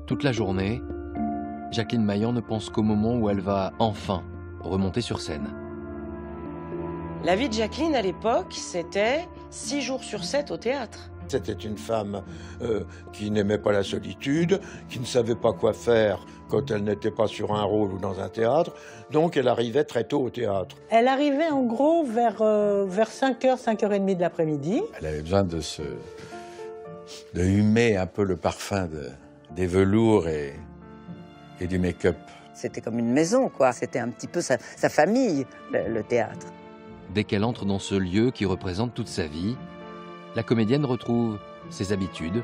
Toute la journée, Jacqueline Maillan ne pense qu'au moment où elle va enfin remonter sur scène. La vie de Jacqueline à l'époque, c'était 6 jours sur 7 au théâtre. C'était une femme qui n'aimait pas la solitude, qui ne savait pas quoi faire quand elle n'était pas sur un rôle ou dans un théâtre, donc elle arrivait très tôt au théâtre. Elle arrivait en gros vers 5h, 5h30 de l'après-midi. Elle avait besoin de humer un peu le parfum des velours et du make-up. C'était comme une maison, quoi. C'était un petit peu sa famille, le théâtre. Dès qu'elle entre dans ce lieu qui représente toute sa vie, la comédienne retrouve ses habitudes,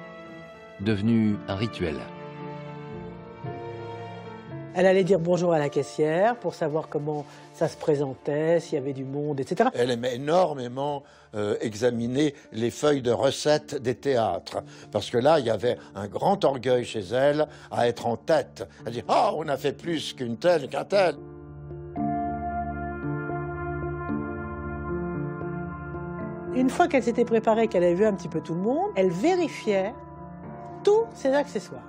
devenues un rituel. Elle allait dire bonjour à la caissière pour savoir comment ça se présentait, s'il y avait du monde, etc. Elle aimait énormément examiner les feuilles de recettes des théâtres, parce que là, il y avait un grand orgueil chez elle à être en tête, à dire « Ah, on a fait plus qu'une telle, qu'un tel ». Une fois qu'elle s'était préparée, qu'elle avait vu un petit peu tout le monde, elle vérifiait tous ses accessoires.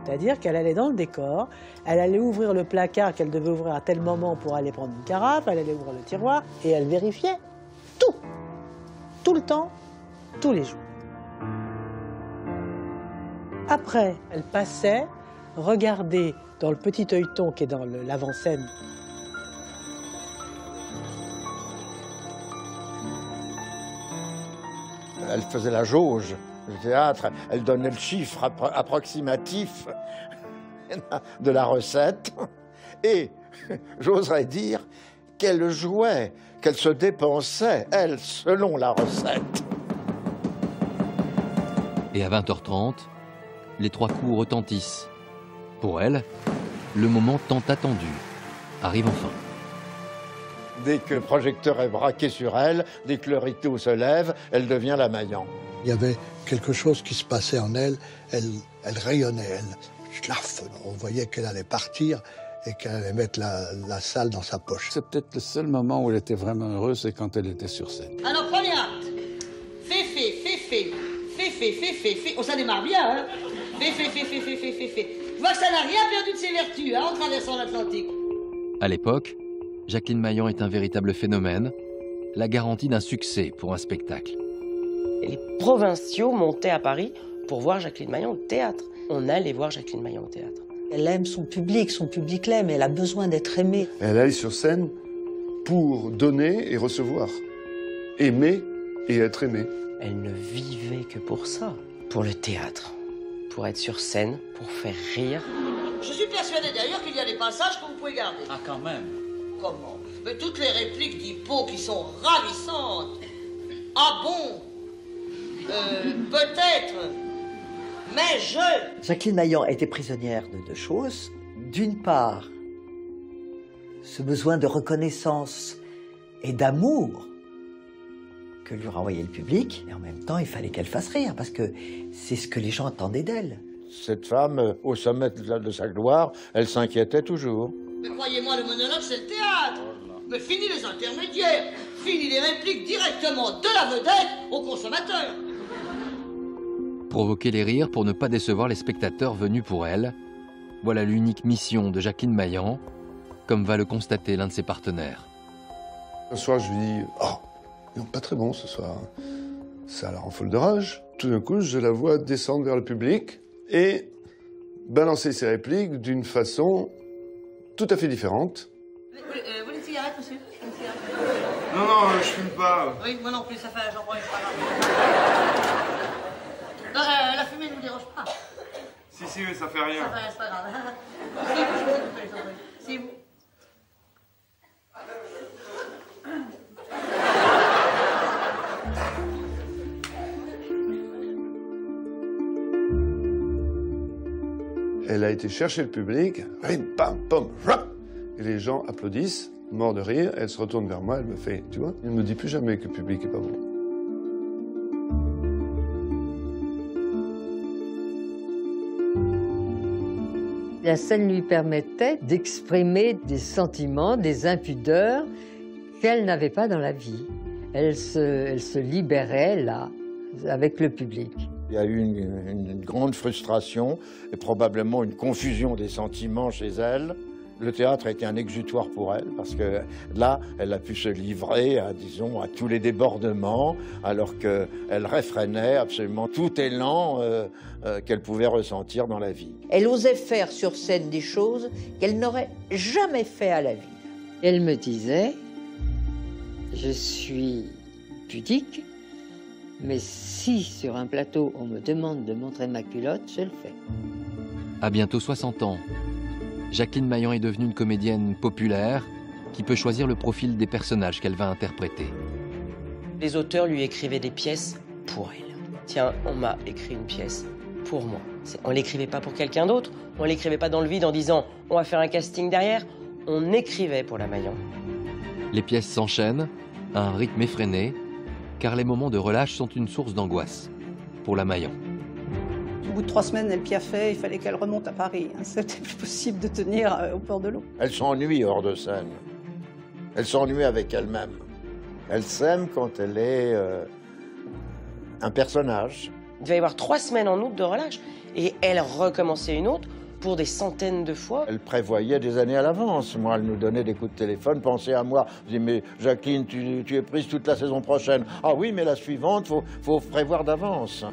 C'est-à-dire qu'elle allait dans le décor, elle allait ouvrir le placard qu'elle devait ouvrir à tel moment pour aller prendre une carafe, elle allait ouvrir le tiroir, et elle vérifiait tout. Tout le temps, tous les jours. Après, elle passait regarder dans le petit œilleton qui est dans l'avant-scène. Elle faisait la jauge du théâtre, elle donnait le chiffre approximatif de la recette et j'oserais dire qu'elle jouait, qu'elle se dépensait, elle, selon la recette. Et à 20h30, les 3 coups retentissent. Pour elle, le moment tant attendu arrive enfin. Dès que le projecteur est braqué sur elle, dès que le rideau se lève, elle devient la Maillan. Il y avait quelque chose qui se passait en elle, elle rayonnait, on voyait qu'elle allait partir et qu'elle allait mettre la salle dans sa poche. C'est peut-être le seul moment où elle était vraiment heureuse, c'est quand elle était sur scène. Alors, premier acte. Fé. Oh, ça démarre bien, hein. Fé. Je vois que ça n'a rien perdu de ses vertus, hein, en traversant l'Atlantique. À l'époque, Jacqueline Maillan est un véritable phénomène, la garantie d'un succès pour un spectacle. Et les provinciaux montaient à Paris pour voir Jacqueline Maillan au théâtre. On allait voir Jacqueline Maillan au théâtre. Elle aime son public l'aime, elle a besoin d'être aimée. Elle allait sur scène pour donner et recevoir, aimer et être aimée. Elle ne vivait que pour ça, pour le théâtre, pour être sur scène, pour faire rire. Je suis persuadé d'ailleurs qu'il y a des passages que vous pouvez garder. Ah, quand même. Comment? Mais toutes les répliques d'Hippo qui sont ravissantes. Ah bon? Peut-être. Mais Jacqueline Maillan était prisonnière de 2 choses. D'une part, ce besoin de reconnaissance et d'amour que lui renvoyait le public. Et en même temps, il fallait qu'elle fasse rire, parce que c'est ce que les gens attendaient d'elle. Cette femme, au sommet de sa gloire, elle s'inquiétait toujours. Mais croyez-moi, le monologue, c'est le théâtre. Mais fini les intermédiaires. Fini les répliques directement de la vedette au consommateur. Provoquer les rires pour ne pas décevoir les spectateurs venus pour elle, voilà l'unique mission de Jacqueline Maillan, comme va le constater l'un de ses partenaires. Un soir, je lui dis « Oh, ils sont pas très bons ce soir. » Ça la rend folle de rage. Tout d'un coup, je la vois descendre vers le public et balancer ses répliques d'une façon tout à fait différente. Vous voulez une cigarette, monsieur? Une cigarette? Non, je fume pas. Oui, moi non plus, ça fait, j'en prends une, pas grave. Non, la fumée ne vous dérange pas. Si, mais ça fait rien. C'est pas grave. Si vous. Elle a été chercher le public, rim, pam, pom, rap, et les gens applaudissent, morts de rire. Elle se retourne vers moi, elle me fait, tu vois, elle ne me dit plus jamais que le public est pas bon. La scène lui permettait d'exprimer des sentiments, des impudeurs qu'elle n'avait pas dans la vie. Elle se libérait là, avec le public. Il y a eu une grande frustration et probablement une confusion des sentiments chez elle. Le théâtre a été un exutoire pour elle parce que là, elle a pu se livrer à, disons, à tous les débordements alors qu'elle réfrénait absolument tout élan qu'elle pouvait ressentir dans la vie. Elle osait faire sur scène des choses qu'elle n'aurait jamais fait à la vie. Elle me disait, je suis pudique, mais si sur un plateau on me demande de montrer ma culotte, je le fais. À bientôt 60 ans, Jacqueline Maillan est devenue une comédienne populaire qui peut choisir le profil des personnages qu'elle va interpréter. Les auteurs lui écrivaient des pièces pour elle. Tiens, on m'a écrit une pièce pour moi. On ne l'écrivait pas pour quelqu'un d'autre, on ne l'écrivait pas dans le vide en disant on va faire un casting derrière. On écrivait pour la Maillan. Les pièces s'enchaînent à un rythme effréné, car les moments de relâche sont une source d'angoisse pour la Maillan. Au bout de 3 semaines, elle piaffait, il fallait qu'elle remonte à Paris. C'était plus possible de tenir au bord de l'eau. Elle s'ennuie hors de scène. Elle s'ennuie avec elle-même. Elle s'aime quand elle est un personnage. Il devait y avoir 3 semaines en août de relâche. Et elle recommençait une autre pour des centaines de fois. Elle prévoyait des années à l'avance. Moi, elle nous donnait des coups de téléphone, pensez à moi. Je dis, mais Jacqueline, tu es prise toute la saison prochaine. Ah oui, mais la suivante, faut prévoir d'avance.